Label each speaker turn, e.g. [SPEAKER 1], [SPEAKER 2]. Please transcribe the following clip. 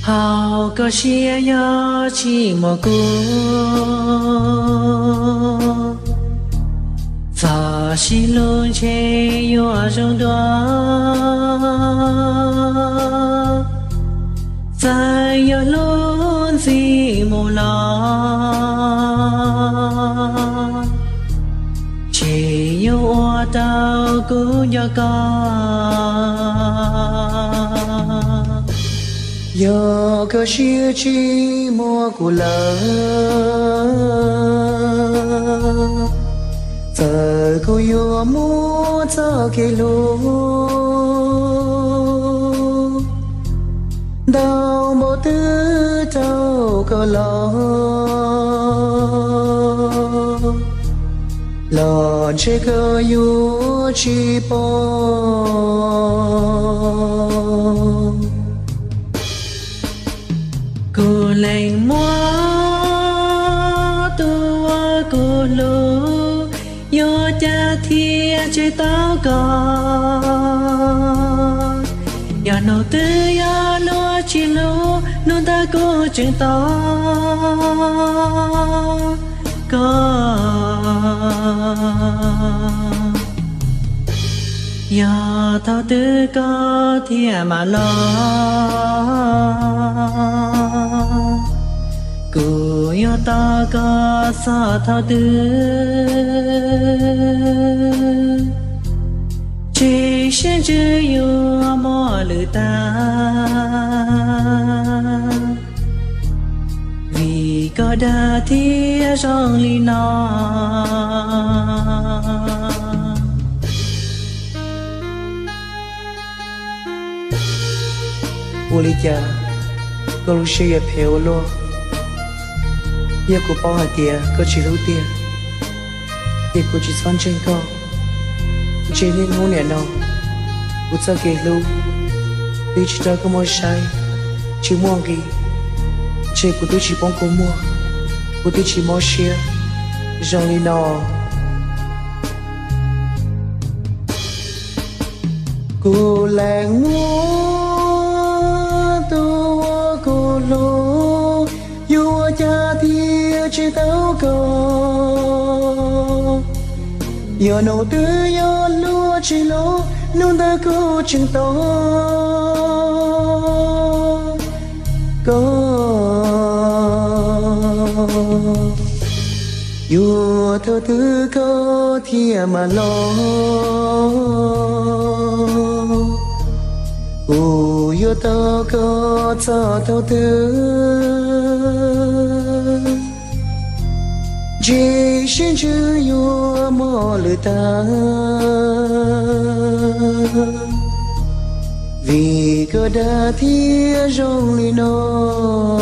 [SPEAKER 1] hào có chia yo chỉ một cô giờ chỉ luôn che yo trong đó giờ yo luôn gì mù lo chỉ yo tao cũng yo yo có chia chi mua của lỡ giờ cô yo mua cho cái lúa đau một thứ đau có lo che có yo chi po cô lành mua tua cô lô yo cha thia chơi tao còn yo nô tư yo nô chi lô nô ta cô chừng to có yo thao tư có thia mà lo cô yo ta có sao thao tư chỉ xin chữ yo mò lử ta vì có đa thia trong ly nó
[SPEAKER 2] Ulija, cô lúc xưa phèo luôn, giờ cô bao hạt tiền, cô chỉ lưu tiền, giờ cô chỉ xoắn trên cô, chỉ nên ngủ nè nào, cô cho kỹ lưu, đi chỉ cho cô mua sai, chỉ mua gì, chỉ cô tôi chỉ bông cô mua, cô tôi chỉ mua xe, rồi đi nào, cô làng mua cô lô yêu cha thia chỉ tao có yêu nấu tư yêu lúa chỉ lúa nung ta cô chừng to có yêu thơ tư có thia mà lo yo ta có cho thao tư chỉ xin chữ yo mò lử ta vì có đa thia trong ly nó